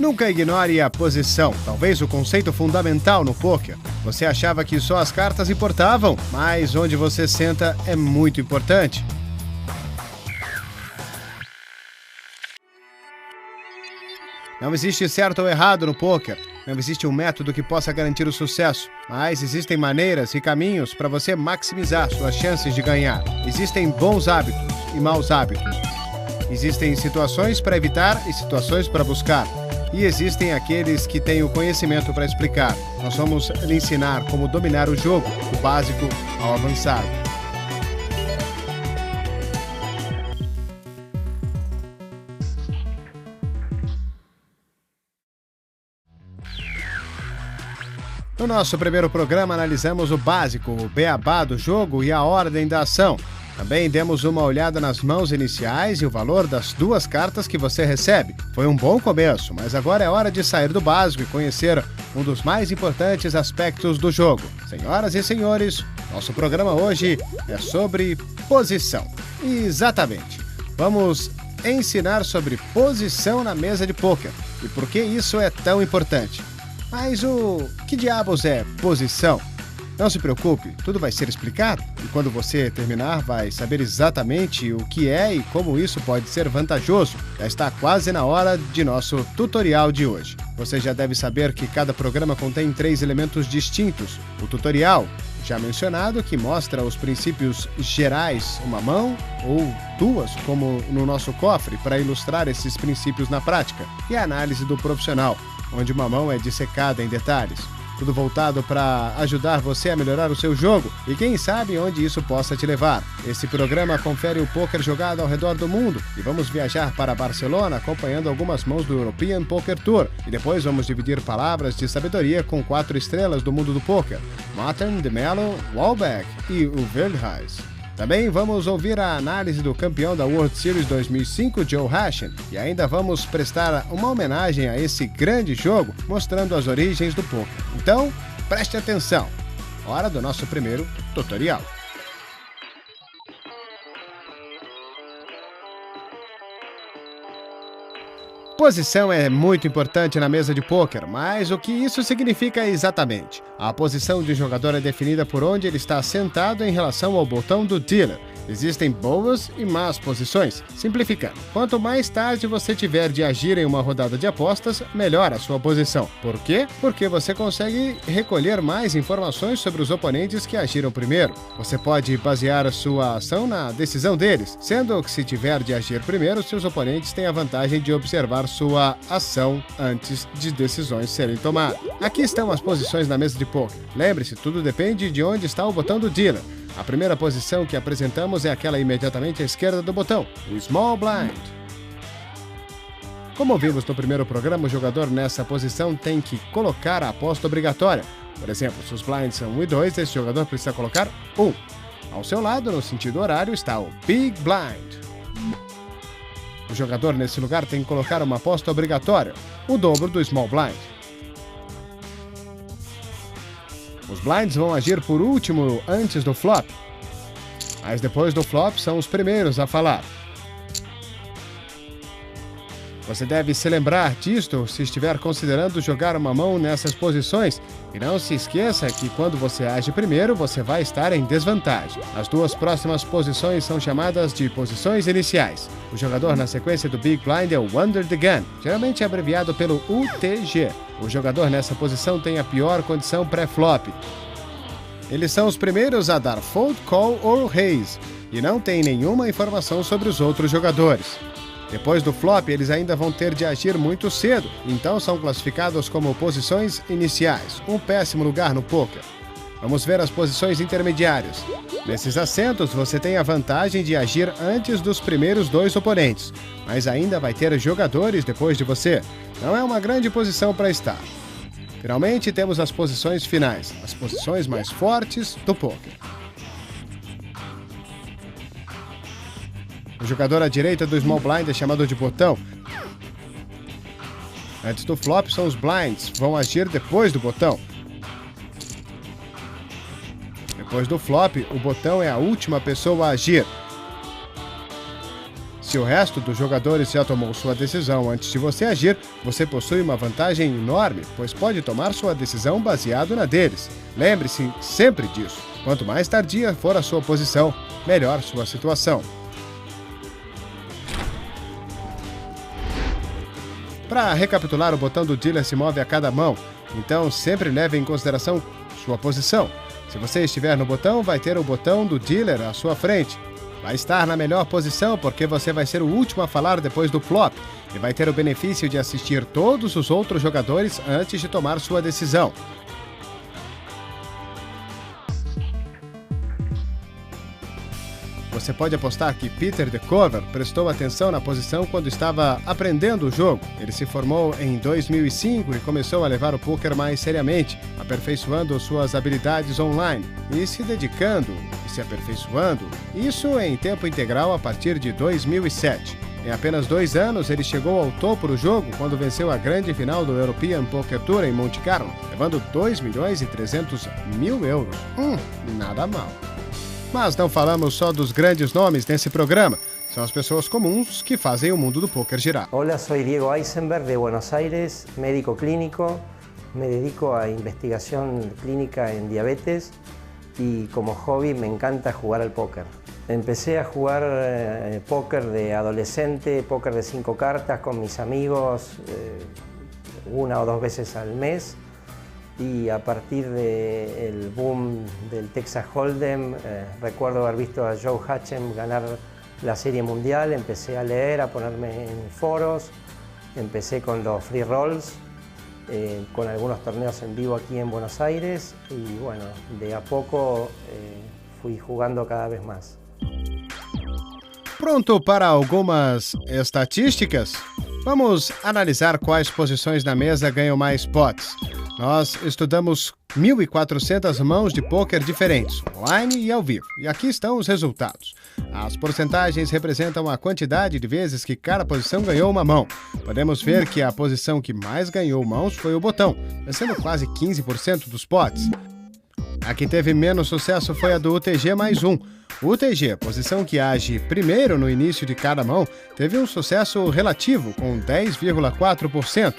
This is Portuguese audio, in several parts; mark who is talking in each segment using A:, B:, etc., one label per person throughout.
A: Nunca ignore a posição, talvez o conceito fundamental no pôquer. Você achava que só as cartas importavam, mas onde você senta é muito importante. Não existe certo ou errado no pôquer. Não existe um método que possa garantir o sucesso, mas existem maneiras e caminhos para você maximizar suas chances de ganhar. Existem bons hábitos e maus hábitos. Existem situações para evitar e situações para buscar. E existem aqueles que têm o conhecimento para explicar. Nós vamos lhe ensinar como dominar o jogo, do básico ao avançado. No nosso primeiro programa, analisamos o básico, o beabá do jogo e a ordem da ação. Também demos uma olhada nas mãos iniciais e o valor das duas cartas que você recebe. Foi um bom começo, mas agora é hora de sair do básico e conhecer um dos mais importantes aspectos do jogo. Senhoras e senhores, nosso programa hoje é sobre posição. Exatamente. Vamos ensinar sobre posição na mesa de pôquer e por que isso é tão importante. Mas o que diabos é posição? Não se preocupe, tudo vai ser explicado e quando você terminar vai saber exatamente o que é e como isso pode ser vantajoso. Já está quase na hora de nosso tutorial de hoje. Você já deve saber que cada programa contém 3 elementos distintos. O tutorial, já mencionado, que mostra os princípios gerais, uma mão ou duas, como no nosso cofre, para ilustrar esses princípios na prática. E a análise do profissional, onde uma mão é dissecada em detalhes. Tudo voltado para ajudar você a melhorar o seu jogo e quem sabe onde isso possa te levar. Esse programa confere o pôquer jogado ao redor do mundo e vamos viajar para Barcelona acompanhando algumas mãos do European Poker Tour e depois vamos dividir palavras de sabedoria com 4 estrelas do mundo do pôquer, Martin, de Mello, Walbeck e o Veldhuis. Também vamos ouvir a análise do campeão da World Series 2005, Joe Hachin, e ainda vamos prestar uma homenagem a esse grande jogo, mostrando as origens do pôquer. Então, preste atenção. Hora do nosso primeiro tutorial. Posição é muito importante na mesa de pôquer, mas o que isso significa exatamente? A posição de um jogador é definida por onde ele está sentado em relação ao botão do dealer. Existem boas e más posições. Simplificando, quanto mais tarde você tiver de agir em uma rodada de apostas, melhor a sua posição. Por quê? Porque você consegue recolher mais informações sobre os oponentes que agiram primeiro. Você pode basear a sua ação na decisão deles, sendo que se tiver de agir primeiro, seus oponentes têm a vantagem de observar sua ação antes de decisões serem tomadas. Aqui estão as posições na mesa de pôquer. Lembre-se, tudo depende de onde está o botão do dealer. A primeira posição que apresentamos é aquela imediatamente à esquerda do botão, o Small Blind. Como vimos no primeiro programa, o jogador nessa posição tem que colocar a aposta obrigatória. Por exemplo, se os blinds são 1 e 2, esse jogador precisa colocar 1. Ao seu lado, no sentido horário, está o Big Blind. O jogador nesse lugar tem que colocar uma aposta obrigatória, o dobro do Small Blind. Os blinds vão agir por último antes do flop, mas depois do flop são os primeiros a falar. Você deve se lembrar disto se estiver considerando jogar uma mão nessas posições e não se esqueça que quando você age primeiro, você vai estar em desvantagem. As duas próximas posições são chamadas de posições iniciais. O jogador na sequência do Big Blind é o Under the Gun, geralmente abreviado pelo UTG. O jogador nessa posição tem a pior condição pré-flop. Eles são os primeiros a dar fold, call ou raise e não tem nenhuma informação sobre os outros jogadores. Depois do flop, eles ainda vão ter de agir muito cedo, então são classificados como posições iniciais, um péssimo lugar no pôquer. Vamos ver as posições intermediárias. Nesses assentos, você tem a vantagem de agir antes dos primeiros 2 oponentes, mas ainda vai ter jogadores depois de você. Não é uma grande posição para estar. Finalmente, temos as posições finais, as posições mais fortes do pôquer. O jogador à direita do Small Blind é chamado de botão. Antes do flop são os blinds, vão agir depois do botão. Depois do flop, o botão é a última pessoa a agir. Se o resto dos jogadores já tomou sua decisão antes de você agir, você possui uma vantagem enorme, pois pode tomar sua decisão baseado na deles. Lembre-se sempre disso. Quanto mais tardia for a sua posição, melhor sua situação. Para recapitular, o botão do dealer se move a cada mão, então sempre leve em consideração sua posição. Se você estiver no botão, vai ter o botão do dealer à sua frente. Vai estar na melhor posição porque você vai ser o último a falar depois do flop e vai ter o benefício de assistir todos os outros jogadores antes de tomar sua decisão. Você pode apostar que Peter de Cover prestou atenção na posição quando estava aprendendo o jogo. Ele se formou em 2005 e começou a levar o poker mais seriamente, aperfeiçoando suas habilidades online e se dedicando e se aperfeiçoando. Isso em tempo integral a partir de 2007. Em apenas 2 anos, ele chegou ao topo do jogo quando venceu a grande final do European Poker Tour em Monte Carlo, levando 2.300.000 euros. Nada mal. Mas não falamos só dos grandes nomes nesse programa. São as pessoas comuns que fazem o mundo do poker girar.
B: Hola, soy Diego Eisenberg de Buenos Aires, médico clínico. Me dedico a investigación clínica en diabetes y como hobby me encanta jugar al póker. Empecé a jugar póker de adolescente, póker de 5 cartas con mis amigos 1 o 2 veces al mes. Y a partir del boom del Texas Hold'em, recuerdo haber visto a Joe Hatchem ganar la Serie Mundial, empecé a leer, a ponerme en foros, empecé con los free rolls, con algunos torneos en vivo aquí en Buenos Aires y bueno, de a poco fui jugando cada vez más.
A: Pronto para algumas estatísticas? Vamos analisar quais posições na mesa ganham mais potes. Nós estudamos 1.400 mãos de pôquer diferentes, online e ao vivo, e aqui estão os resultados. As porcentagens representam a quantidade de vezes que cada posição ganhou uma mão. Podemos ver que a posição que mais ganhou mãos foi o botão, vencendo quase 15% dos potes. A que teve menos sucesso foi a do UTG mais 1. O UTG, posição que age primeiro no início de cada mão, teve um sucesso relativo, com 10,4%.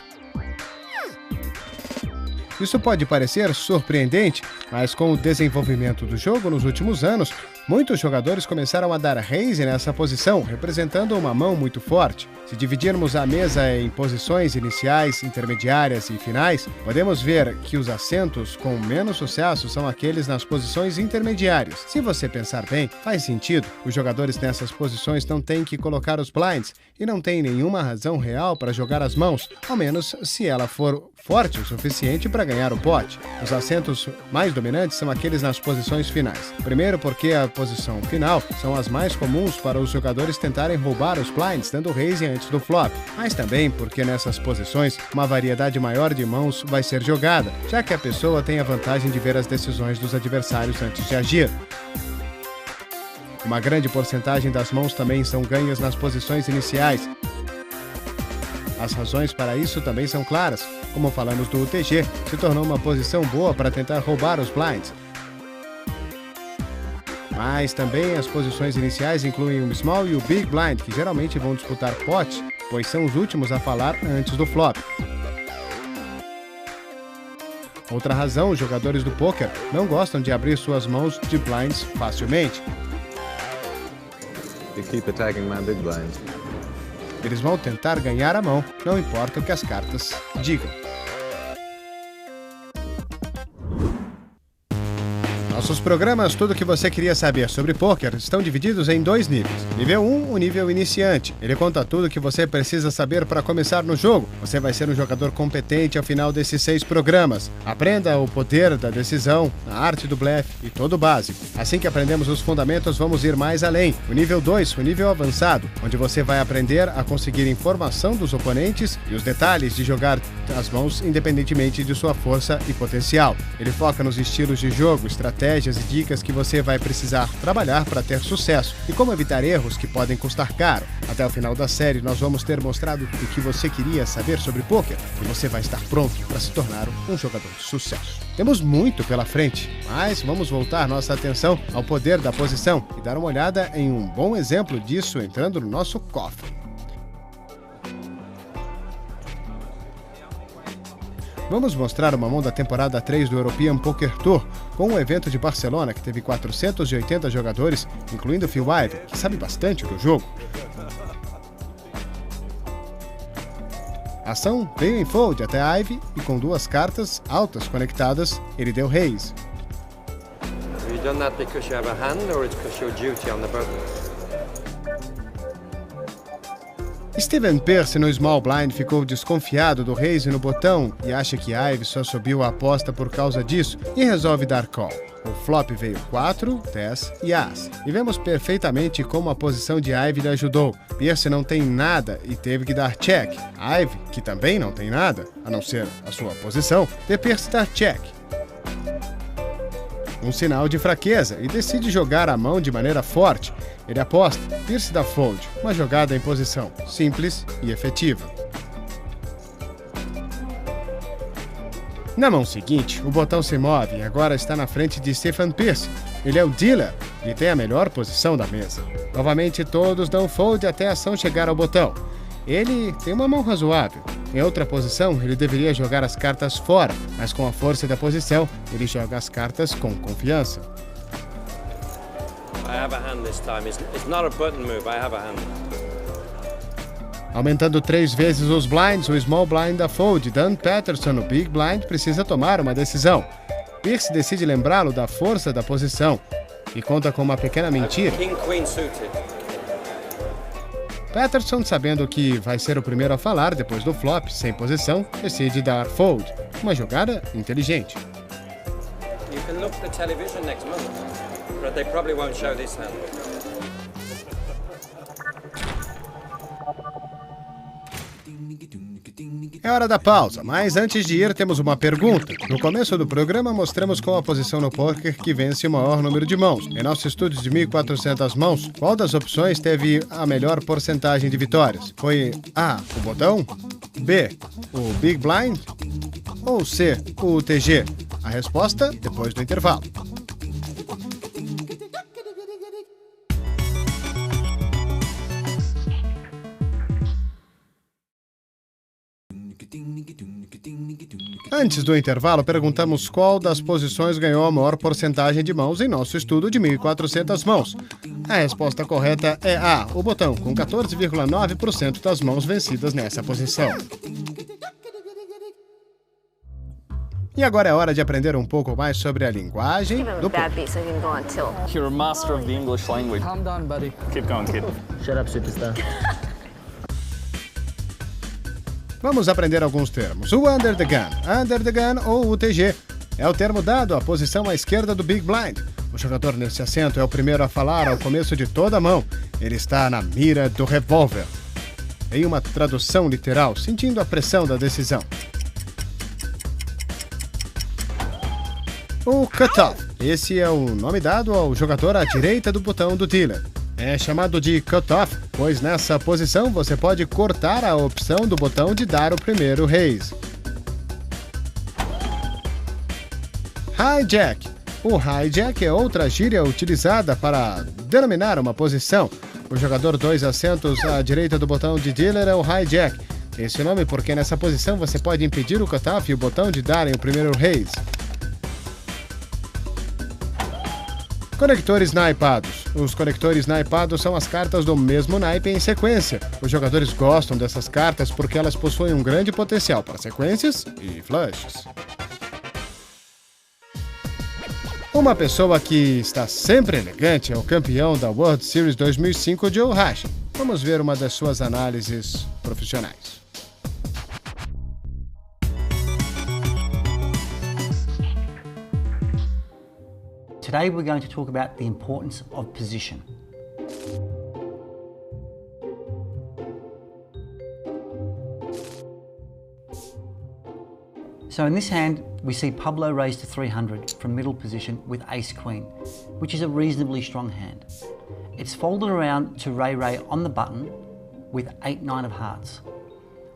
A: Isso pode parecer surpreendente, mas com o desenvolvimento do jogo nos últimos anos, muitos jogadores começaram a dar raise nessa posição, representando uma mão muito forte. Se dividirmos a mesa em posições iniciais, intermediárias e finais, podemos ver que os assentos com menos sucesso são aqueles nas posições intermediárias. Se você pensar bem, faz sentido. Os jogadores nessas posições não têm que colocar os blinds e não tem nenhuma razão real para jogar as mãos, ao menos se ela for forte o suficiente para ganhar o pote. Os assentos mais dominantes são aqueles nas posições finais. Primeiro porque a posição final são as mais comuns para os jogadores tentarem roubar os blinds dando raise antes do flop, mas também porque nessas posições uma variedade maior de mãos vai ser jogada, já que a pessoa tem a vantagem de ver as decisões dos adversários antes de agir. Uma grande porcentagem das mãos também são ganhas nas posições iniciais. As razões para isso também são claras. Como falamos do UTG, se tornou uma posição boa para tentar roubar os blinds. Mas também as posições iniciais incluem o small e o big blind, que geralmente vão disputar pote, pois são os últimos a falar antes do flop. Outra razão, os jogadores do poker não gostam de abrir suas mãos de blinds facilmente.
C: You keep attacking my big blind.
A: Eles vão tentar ganhar a mão, não importa o que as cartas digam. Nossos programas, tudo o que você queria saber sobre pôquer, estão divididos em 2 níveis. Nível 1, o nível iniciante. Ele conta tudo o que você precisa saber para começar no jogo. Você vai ser um jogador competente ao final desses 6 programas. Aprenda o poder da decisão, a arte do blefe e todo o básico. Assim que aprendemos os fundamentos, vamos ir mais além. O nível 2, o nível avançado, onde você vai aprender a conseguir informação dos oponentes e os detalhes de jogar as mãos independentemente de sua força e potencial. Ele foca nos estilos de jogo, estratégia estratégias e dicas que você vai precisar trabalhar para ter sucesso e como evitar erros que podem custar caro. Até o final da série, nós vamos ter mostrado o que você queria saber sobre pôquer e você vai estar pronto para se tornar um jogador de sucesso. Temos muito pela frente, mas vamos voltar nossa atenção ao poder da posição e dar uma olhada em um bom exemplo disso entrando no nosso cofre. Vamos mostrar uma mão da temporada 3 do European Poker Tour, com um evento de Barcelona que teve 480 jogadores, incluindo Phil Ivey, que sabe bastante do jogo. A ação veio em fold até Ivey e com duas cartas altas conectadas, ele deu raise.
C: Have you done that because you have a hand or it's because you're duty on the button?
A: Steven Pearce no small blind ficou desconfiado do raise no botão e acha que Ivey só subiu a aposta por causa disso e resolve dar call. O flop veio 4, 10 e As. E vemos perfeitamente como a posição de Ivey lhe ajudou. Pearce não tem nada e teve que dar check. Ivey, que também não tem nada, a não ser a sua posição, vê Pearce dar check. Um sinal de fraqueza e decide jogar a mão de maneira forte. Ele aposta, Pearce dá fold, uma jogada em posição simples e efetiva. Na mão seguinte, o botão se move e agora está na frente de Stephen Pearce. Ele é o dealer e tem a melhor posição da mesa. Novamente, todos dão fold até a ação chegar ao botão. Ele tem uma mão razoável. Em outra posição, ele deveria jogar as cartas fora, mas com a força da posição, ele joga as cartas com confiança.
C: I have a hand this time. It's not a button move. I have a hand.
A: Aumentando 3 vezes os blinds, o small blind da fold. Dan Patterson, o big blind, precisa tomar uma decisão. Pearce decide lembrá-lo da força da posição e conta com uma pequena mentira.
C: King Queen suited.
A: Patterson, sabendo que vai ser o primeiro a falar depois do flop, sem posição, decide dar fold. Uma jogada inteligente.
C: You can look at the television next month, but they probably won't show this hand.
A: É hora da pausa, mas antes de ir temos uma pergunta. No começo do programa mostramos qual a posição no poker que vence o maior número de mãos. Em nosso estudo de 1.400 mãos, qual das opções teve a melhor porcentagem de vitórias? Foi A, o botão, B, o Big Blind ou C, o UTG? A resposta depois do intervalo. Antes do intervalo, perguntamos qual das posições ganhou a maior porcentagem de mãos em nosso estudo de 1.400 mãos. A resposta correta é A, o botão, com 14,9% das mãos vencidas nessa posição. E agora é hora de aprender um pouco mais sobre a linguagem do poker.
D: You're a master of the English language.
E: Calm down, buddy.
D: Keep going, kid.
E: Shut up, superstar.
A: Vamos aprender alguns termos. O under the gun ou UTG, é o termo dado à posição à esquerda do Big Blind. O jogador nesse assento é o primeiro a falar ao começo de toda a mão. Ele está na mira do revólver. Em uma tradução literal, sentindo a pressão da decisão. O cutoff. Esse é o nome dado ao jogador à direita do botão do dealer. É chamado de cutoff, pois nessa posição você pode cortar a opção do botão de dar o primeiro raise. Hijack. O hijack é outra gíria utilizada para denominar uma posição. O jogador 2 assentos à direita do botão de dealer é o hijack. Esse nome porque nessa posição você pode impedir o cutoff e o botão de darem o primeiro raise. Conectores naipados. Os conectores naipados são as cartas do mesmo naipe em sequência. Os jogadores gostam dessas cartas porque elas possuem um grande potencial para sequências e flushes. Uma pessoa que está sempre elegante é o campeão da World Series 2005, Joe Hashim. Vamos ver uma das suas análises profissionais.
F: Today we're going to talk about the importance of position. So in this hand, we see Pablo raise to 300 from middle position with ace-queen, which is a reasonably strong hand. It's folded around to Ray on the button with 8-9 of hearts.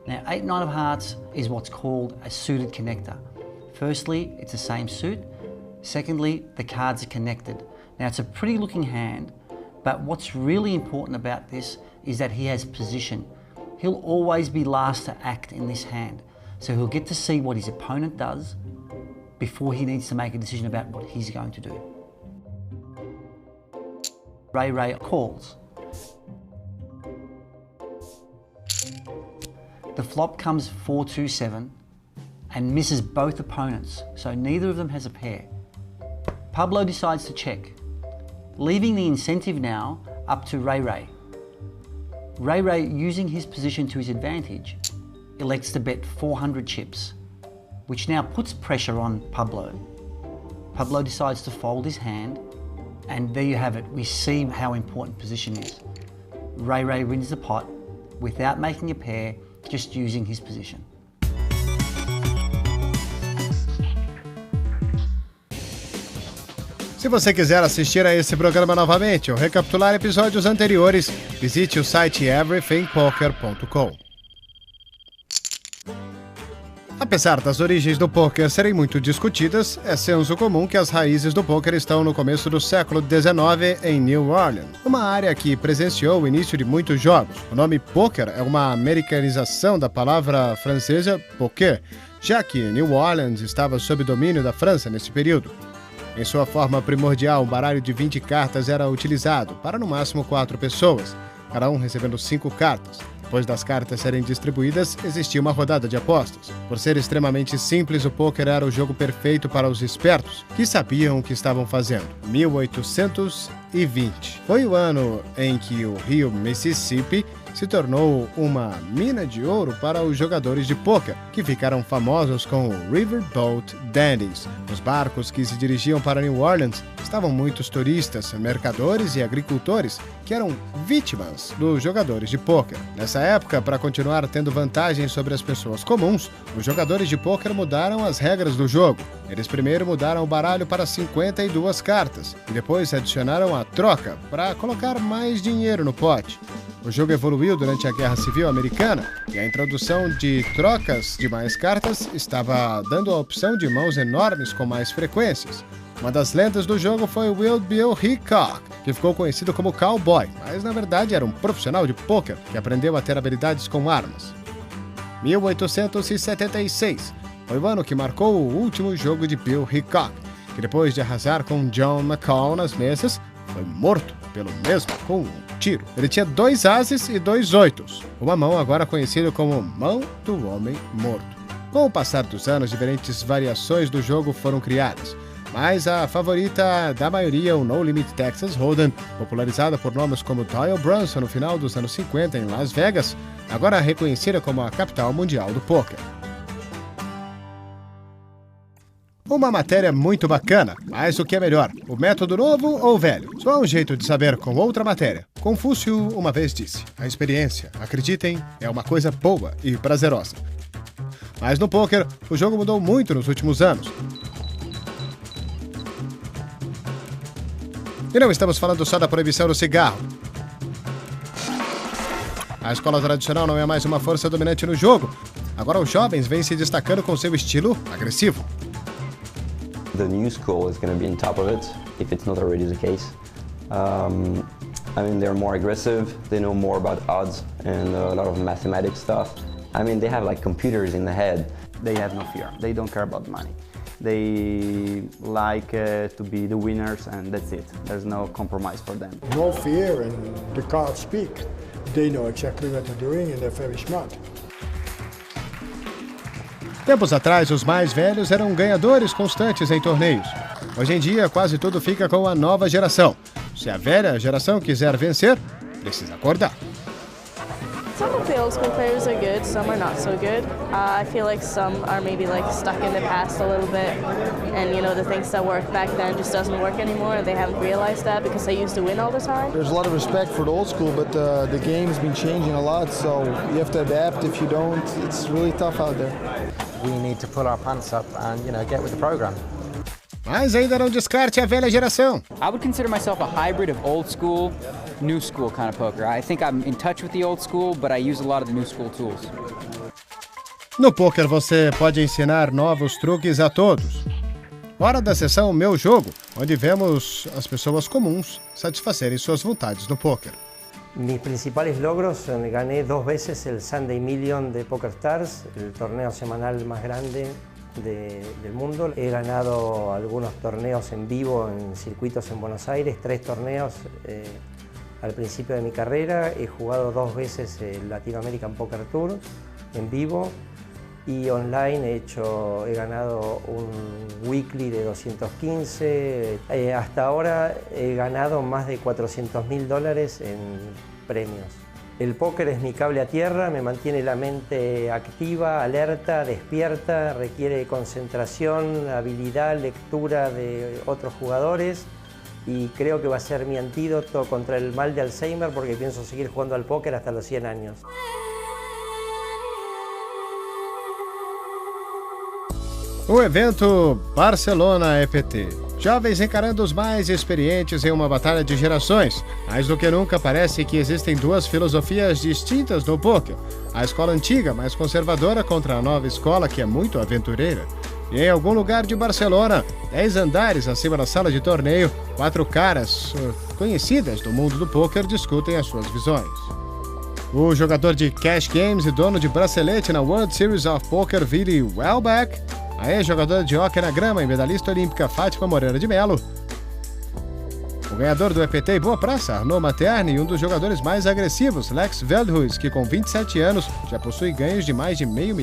F: Now 8-9 of hearts is what's called a suited connector. Firstly, it's the same suit. Secondly, the cards are connected. Now it's a pretty looking hand, but what's really important about this is that he has position. He'll always be last to act in this hand. So he'll get to see what his opponent does before he needs to make a decision about what he's going to do. Ray calls. The flop comes 4-2-7 and misses both opponents, so neither of them has a pair. Pablo decides to check, leaving the incentive now up to Ray. Ray, using his position to his advantage, elects to bet 400 chips, which now puts pressure on Pablo. Pablo decides to fold his hand, and there you have it. We see how important position is. Ray wins the pot without making a pair, just using his position.
A: Se você quiser assistir a esse programa novamente ou recapitular episódios anteriores, visite o site everythingpoker.com. Apesar das origens do poker serem muito discutidas, é senso comum que as raízes do poker estão no começo do século XIX em New Orleans, uma área que presenciou o início de muitos jogos. O nome poker é uma americanização da palavra francesa poker, já que New Orleans estava sob domínio da França nesse período. Em sua forma primordial, um baralho de 20 cartas era utilizado para no máximo 4 pessoas, cada um recebendo 5 cartas. Depois das cartas serem distribuídas, existia uma rodada de apostas. Por ser extremamente simples, o pôquer era o jogo perfeito para os espertos, que sabiam o que estavam fazendo. 1820 foi o ano em que o rio Mississippi se tornou uma mina de ouro para os jogadores de pôquer, que ficaram famosos com o Riverboat Dandies. Os barcos que se dirigiam para New Orleans estavam muitos turistas, mercadores e agricultores que eram vítimas dos jogadores de pôquer. Nessa época, para continuar tendo vantagem sobre as pessoas comuns, os jogadores de pôquer mudaram as regras do jogo. Eles primeiro mudaram o baralho para 52 cartas e depois adicionaram a troca para colocar mais dinheiro no pote. O jogo evoluiu durante a Guerra Civil Americana e a introdução de trocas de mais cartas estava dando a opção de mãos enormes com mais frequências. Uma das lendas do jogo foi Wild Bill Hickok, que ficou conhecido como cowboy, mas na verdade era um profissional de pôquer que aprendeu a ter habilidades com armas. 1876 foi o ano que marcou o último jogo de Bill Hickok, que depois de arrasar com John McCall nas mesas, foi morto pelo mesmo com um tiro. Ele tinha 2 ases e 2 oitos, uma mão agora conhecida como Mão do Homem Morto. Com o passar dos anos, diferentes variações do jogo foram criadas, mas a favorita da maioria, o No Limit Texas Hold'em, popularizada por nomes como Doyle Brunson no final dos anos 50 em Las Vegas, agora reconhecida como a capital mundial do pôquer. Uma matéria muito bacana, mas o que é melhor, o método novo ou o velho? Só há um jeito de saber com outra matéria. Confúcio uma vez disse, a experiência, acreditem, é uma coisa boa e prazerosa. Mas no pôquer, o jogo mudou muito nos últimos anos. E não estamos falando só da proibição do cigarro. A escola tradicional não é mais uma força dominante no jogo. Agora os jovens vêm se destacando com seu estilo agressivo.
E: The new school is going to be on top of it, if it's not already the case. I mean, they're more aggressive, they know more about odds and a lot of mathematics stuff. I mean, they have like computers in the head.
G: They have no fear, they don't care about money. They like to be the winners and that's it. There's no compromise for them.
H: No fear and the cards speak. They know exactly what they're doing and they're very smart.
A: Tempos atrás, os mais velhos eram ganhadores constantes em torneios. Hoje em dia, quase tudo fica com a nova geração. Se a velha geração quiser vencer, precisa acordar.
I: Some of the old school players are good, some are not so good. I feel like some are maybe like stuck in the past a little bit, and you know the things that worked back then just doesn't work anymore, and they haven't realized that because they used to win all the time.
J: There's a lot of respect for the old school, but the game's been changing a lot, so you have to adapt. If you don't, it's really tough out there.
K: we need to pull our pants up and, get with the program.
A: Mas ainda não descarte a velha geração.
L: I would consider myself a hybrid of old school, new school kind of poker. I think I'm in touch with the old school, but I use a lot of the new school tools.
A: No poker você pode ensinar novos truques a todos. Hora da sessão Meu Jogo, onde vemos as pessoas comuns satisfazerem suas vontades no poker.
B: Mis principales logros, gané 2 veces el Sunday Million de PokerStars, el torneo semanal más grande del mundo. He ganado algunos torneos en vivo en circuitos en Buenos Aires, 3 torneos al principio de mi carrera. He jugado 2 veces el Latino American Poker Tour en vivo y online he ganado un weekly de 215. Hasta ahora he ganado más de $400.000 en premios. El póker es mi cable a tierra, me mantiene la mente activa, alerta, despierta, requiere concentración, habilidad, lectura de otros jugadores y creo que va a ser mi antídoto contra el mal de Alzheimer porque pienso seguir jugando al póker hasta los 100 años.
A: O evento Barcelona EPT. Jovens encarando os mais experientes em uma batalha de gerações. Mais do que nunca parece que existem 2 filosofias distintas no poker. A escola antiga, mais conservadora, contra a nova escola, que é muito aventureira. E em algum lugar de Barcelona, 10 andares acima da sala de torneio, 4 caras conhecidas do mundo do poker discutem as suas visões. O jogador de cash games e dono de bracelete na World Series of Poker, Vili Welbeck, a ex-jogadora de hóquei na grama e medalhista olímpica Fátima Moreira de Melo, o ganhador do EPT e Boa Praça, Arnaud Materni, e um dos jogadores mais agressivos, Lex Veldhuis, que com 27 anos já possui ganhos de mais de $500 mil.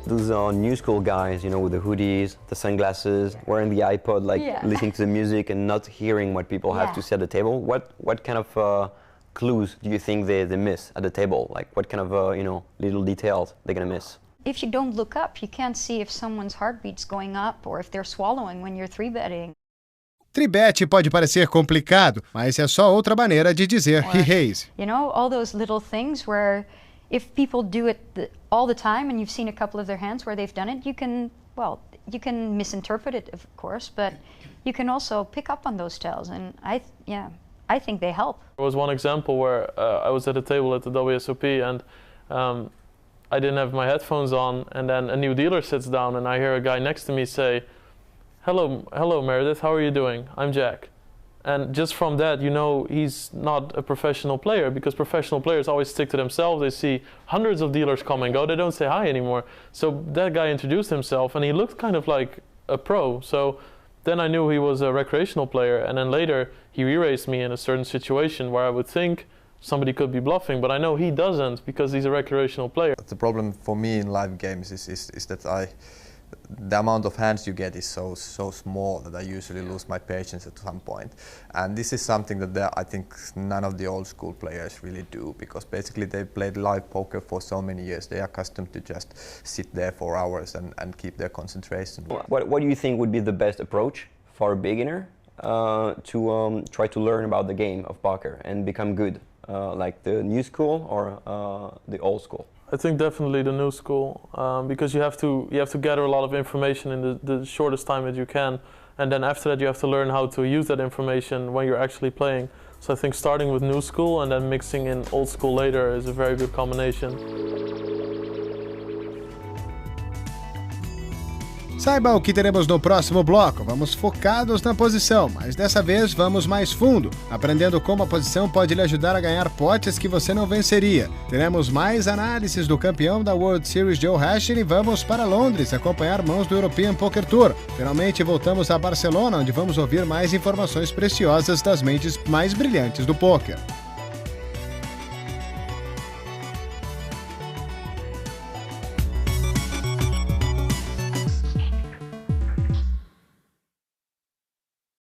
E: Those new school guys, with the hoodies, the sunglasses, wearing the iPod, listening to the music and not hearing what people have to say at the table. What kind of clues do you think they miss at the table? Like what kind of little details they're gonna miss?
M: If you don't look up, you can't see if someone's heartbeat's going up or if they're swallowing when you're 3-betting.
A: Tribet pode parecer complicado, mas é só outra maneira de dizer he haze.
M: All those little things where if people do it all the time and you've seen a couple of their hands where they've done it, you can misinterpret it, of course, but you can also pick up on those tells, and I think they help.
N: There was one example where I was at a table at the WSOP and I didn't have my headphones on, and then a new dealer sits down and I hear a guy next to me say, hello Meredith, how are you doing? I'm Jack. And just from that, he's not a professional player, because professional players always stick to themselves. They see hundreds of dealers come and go. They don't say hi anymore. So that guy introduced himself and he looked kind of like a pro. So then I knew he was a recreational player, and then later he re-raced me in a certain situation where I would think somebody could be bluffing, but I know he doesn't because he's a recreational player.
O: The problem for me in live games is that the amount of hands you get is so small that I usually lose my patience at some point. And this is something that I think none of the old school players really do, because basically they played live poker for so many years. They are accustomed to just sit there for hours and keep their concentration.
E: What do you think would be the best approach for a beginner to try to learn about the game of poker and become good? Like the new school or the old school?
N: I think definitely the new school, because you have to gather a lot of information in the shortest time that you can, and then after that you have to learn how to use that information when you're actually playing. So I think starting with new school and then mixing in old school later is a very good combination.
A: Saiba o que teremos no próximo bloco. Vamos focados na posição, mas dessa vez vamos mais fundo, aprendendo como a posição pode lhe ajudar a ganhar potes que você não venceria. Teremos mais análises do campeão da World Series, Joe Hashing, e vamos para Londres acompanhar mãos do European Poker Tour. Finalmente voltamos a Barcelona, onde vamos ouvir mais informações preciosas das mentes mais brilhantes do poker.